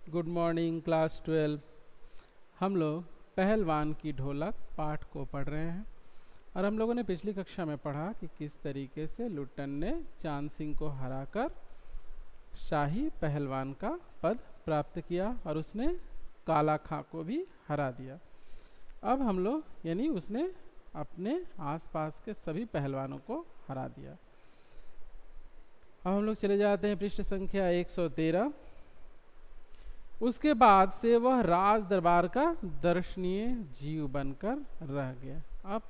Good morning class 12। हम लोग पहलवान की ढोलक पाठ को पढ़ रहे हैं और हम लोगों ने पिछली कक्षा में पढ़ा कि किस तरीके से लुट्टन ने चांद सिंह को हराकर शाही पहलवान का पद प्राप्त किया और उसने काला खां को भी हरा दिया। अब हम लोग यानी उसने अपने आसपास के सभी पहलवानों को हरा दिया। अब हम लोग चले जाते हैं पृष्ठ संख्या 113। उसके बाद से वह राज दरबार का दर्शनीय जीव बनकर रह गया। अब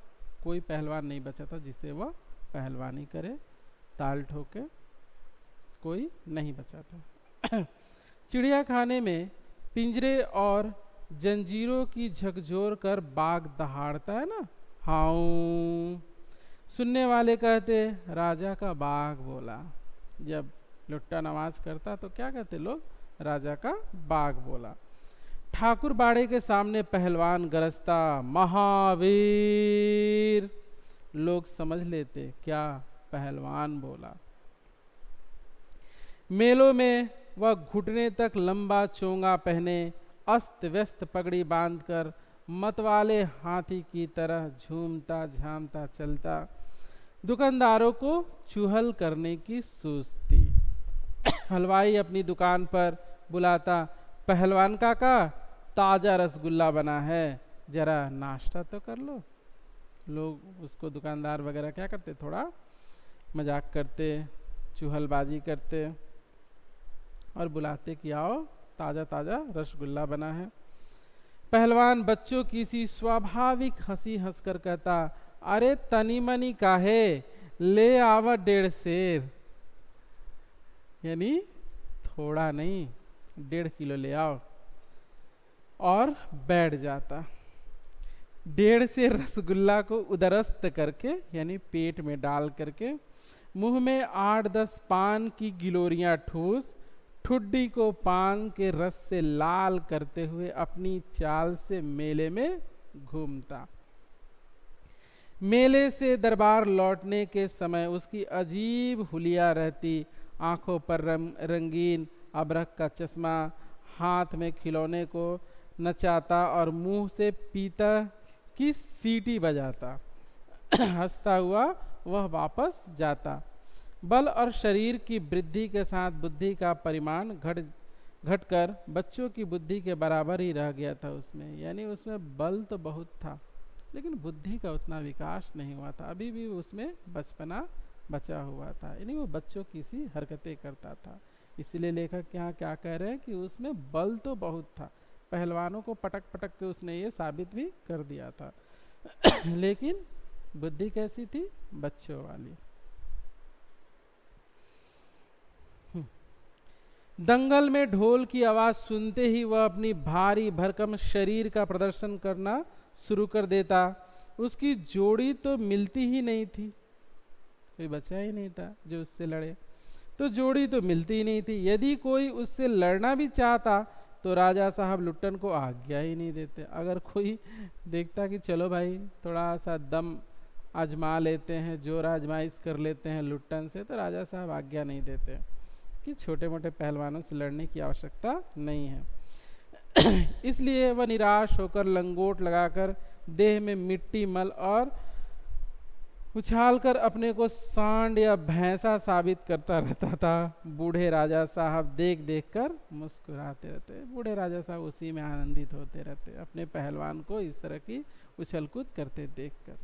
कोई पहलवान नहीं बचा था जिसे वह पहलवानी करे, ताल ठोके, कोई नहीं बचा था। चिड़िया खाने में पिंजरे और जंजीरों की झकझोर कर बाघ दहाड़ता है ना, हाऊ। सुनने वाले कहते राजा का बाघ बोला। जब लुट्टा नमाज करता तो क्या कहते लोग, राजा का बाघ बोला। ठाकुर बाड़े के सामने पहलवान गरजता, महावीर। लोग समझ लेते क्या पहलवान बोला। मेलों में वह घुटने तक लंबा चोंगा पहने, अस्त व्यस्त पगड़ी बांधकर मतवाले हाथी की तरह झूमता झामता चलता, दुकानदारों को चुहल करने की सूझती। हलवाई अपनी दुकान पर बुलाता, पहलवान काका ताजा रसगुल्ला बना है, जरा नाश्ता तो कर लो। लोग उसको दुकानदार वगैरह क्या करते, थोड़ा मजाक करते, चुहलबाजी करते और बुलाते कि आओ ताजा ताजा रसगुल्ला बना है। पहलवान बच्चों की सी स्वाभाविक हंसी हंसकर कहता, अरे तनी मनी काहे, ले आवा 1.5 सेर, यानी थोड़ा नहीं 1.5 किलो ले आओ, और बैठ जाता। 1.5 सेर रसगुल्ला को उदरस्त करके यानी पेट में डाल करके मुंह में 8-10 पान की गिलोरियां ठूस, ठुड्डी को पान के रस से लाल करते हुए अपनी चाल से मेले में घूमता। मेले से दरबार लौटने के समय उसकी अजीब हुलिया रहती। आंखों पर रंगीन अबरख का चश्मा, हाथ में खिलौने को नचाता और मुंह से पीता की सीटी बजाता। हंसता हुआ वह वापस जाता। बल और शरीर की वृद्धि के साथ बुद्धि का परिमाण घटकर बच्चों की बुद्धि के बराबर ही रह गया था उसमें। यानी उसमें बल तो बहुत था लेकिन बुद्धि का उतना विकास नहीं हुआ था, अभी भी उसमें बचपना बचा हुआ था, यानी वो बच्चों की सी हरकतें करता था। इसलिए लेखक यहाँ क्या कह रहे हैं कि उसमें बल तो बहुत था, पहलवानों को पटक पटक के उसने ये साबित भी कर दिया था। लेकिन बुद्धि कैसी थी, बच्चों वाली। दंगल में ढोल की आवाज सुनते ही वह अपनी भारी भरकम शरीर का प्रदर्शन करना शुरू कर देता। उसकी जोड़ी तो मिलती ही नहीं थी, कोई बचा ही नहीं था जो उससे लड़े, तो जोड़ी तो मिलती ही नहीं थी। यदि कोई उससे लड़ना भी चाहता तो राजा साहब लुट्टन को आज्ञा ही नहीं देते। अगर कोई देखता कि चलो भाई थोड़ा सा दम आजमा लेते हैं, जोर आजमाइश कर लेते हैं लुट्टन से, तो राजा साहब आज्ञा नहीं देते कि छोटे मोटे पहलवानों से लड़ने की आवश्यकता नहीं है। इसलिए वह निराश होकर लंगोट लगाकर देह में मिट्टी मल और उछालकर अपने को सांड या भैंसा साबित करता रहता था। बूढ़े राजा साहब देख देख कर मुस्कुराते रहते। बूढ़े राजा साहब उसी में आनंदित होते रहते अपने पहलवान को इस तरह की उछलकूद करते देखकर।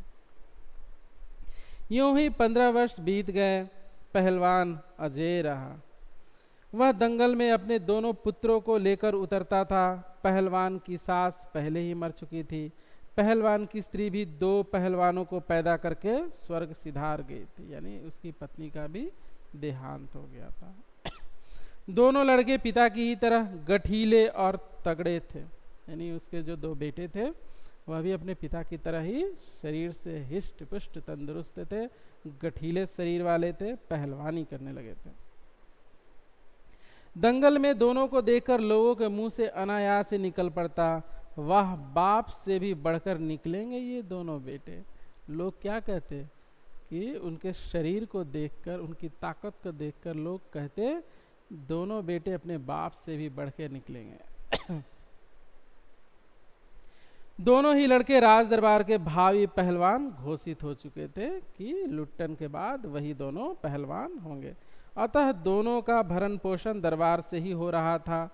यूं ही 15 वर्ष बीत गए। पहलवान अजय रहा। वह दंगल में अपने दोनों पुत्रों को लेकर उतरता था। पहलवान की सास पहले ही मर चुकी थी। पहलवान की स्त्री भी 2 पहलवानों को पैदा करके स्वर्ग सिधार गई थी, यानी उसकी पत्नी का भी देहांत हो गया था। दोनों लड़के पिता की ही तरह गठीले और तगड़े थे, यानी उसके जो 2 बेटे थे वह भी अपने पिता की तरह ही शरीर से हिष्ट पुष्ट तंदुरुस्त थे, गठीले शरीर वाले थे, पहलवानी करने लगे थे। दंगल में दोनों को देखकर लोगों के मुंह से अनायास से निकल पड़ता, वाह बाप से भी बढ़कर निकलेंगे ये दोनों बेटे। लोग क्या कहते कि उनके शरीर को देखकर, उनकी ताकत को देखकर लोग कहते दोनों बेटे अपने बाप से भी बढ़ के निकलेंगे। दोनों ही लड़के राज दरबार के भावी पहलवान घोषित हो चुके थे कि लुट्टन के बाद वही दोनों पहलवान होंगे। अतः दोनों का भरण पोषण दरबार से ही हो रहा था।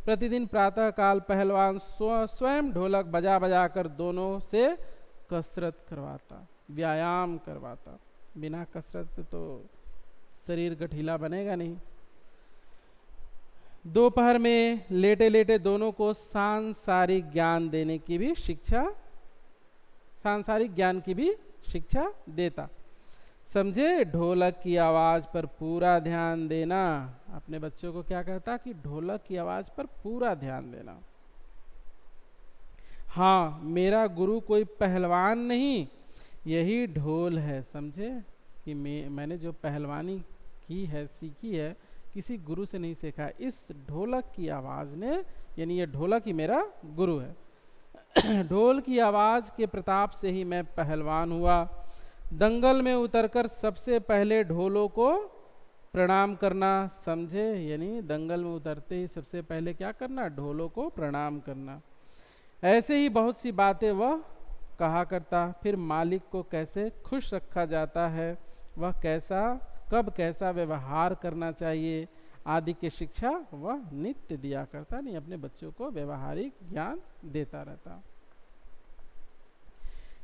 प्रतिदिन प्रातः काल पहलवान स्वयं ढोलक बजा बजा कर दोनों से कसरत करवाता, व्यायाम करवाता। बिना कसरत के तो शरीर गठीला बनेगा नहीं। दोपहर में लेटे लेटे दोनों को सांसारिक ज्ञान की भी शिक्षा देता। समझे, ढोलक की आवाज पर पूरा ध्यान देना। अपने बच्चों को क्या कहता कि ढोलक की आवाज पर पूरा ध्यान देना। हाँ, मेरा गुरु कोई पहलवान नहीं, यही ढोल है। समझे कि मैंने जो पहलवानी की है, सीखी है, किसी गुरु से नहीं सीखा। इस ढोलक की आवाज ने, यानी ये ढोलक ही मेरा गुरु है। ढोल की आवाज के प्रताप से ही मैं पहलवान हुआ। दंगल में उतरकर सबसे पहले ढोलों को प्रणाम करना। समझे, यानी दंगल में उतरते ही सबसे पहले क्या करना, ढोलों को प्रणाम करना। ऐसे ही बहुत सी बातें वह कहा करता। फिर मालिक को कैसे खुश रखा जाता है, वह कब कैसा व्यवहार करना चाहिए आदि की शिक्षा वह नित्य दिया करता। नहीं, अपने बच्चों को व्यवहारिक ज्ञान देता रहता।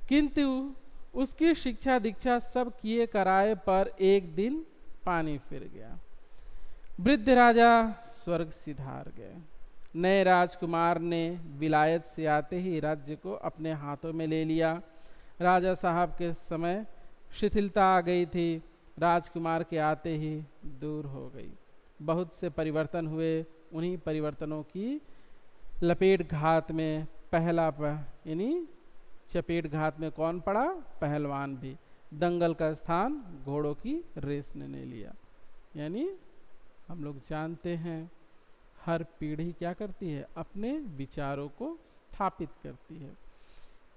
किंतु उसकी शिक्षा दीक्षा सब किए कराए पर एक दिन पानी फिर गया। वृद्ध राजा स्वर्ग सिधार गए। नए राजकुमार ने विलायत से आते ही राज्य को अपने हाथों में ले लिया। राजा साहब के समय शिथिलता आ गई थी, राजकुमार के आते ही दूर हो गई। बहुत से परिवर्तन हुए। उन्हीं परिवर्तनों की लपेट घात में यानी चपेट घात में कौन पड़ा, पहलवान भी। दंगल का स्थान घोड़ों की रेस ने लिया। यानी हम लोग जानते हैं हर पीढ़ी क्या करती है, अपने विचारों को स्थापित करती है।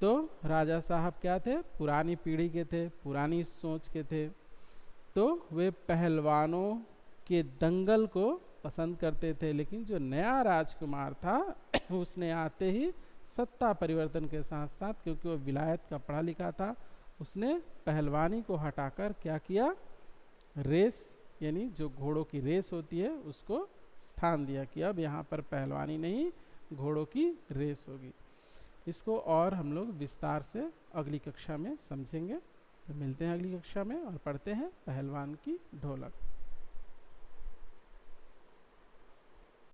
तो राजा साहब क्या थे, पुरानी पीढ़ी के थे, पुरानी सोच के थे। तो वे पहलवानों के दंगल को पसंद करते थे। लेकिन जो नया राजकुमार था उसने आते ही सत्ता परिवर्तन के साथ साथ, क्योंकि वो विलायत का पढ़ा लिखा था, उसने पहलवानी को हटाकर क्या किया, रेस यानी जो घोड़ों की रेस होती है उसको स्थान दिया कि अब यहाँ पर पहलवानी नहीं, घोड़ों की रेस होगी। इसको और हम लोग विस्तार से अगली कक्षा में समझेंगे। तो मिलते हैं अगली कक्षा में और पढ़ते हैं पहलवान की ढोलक।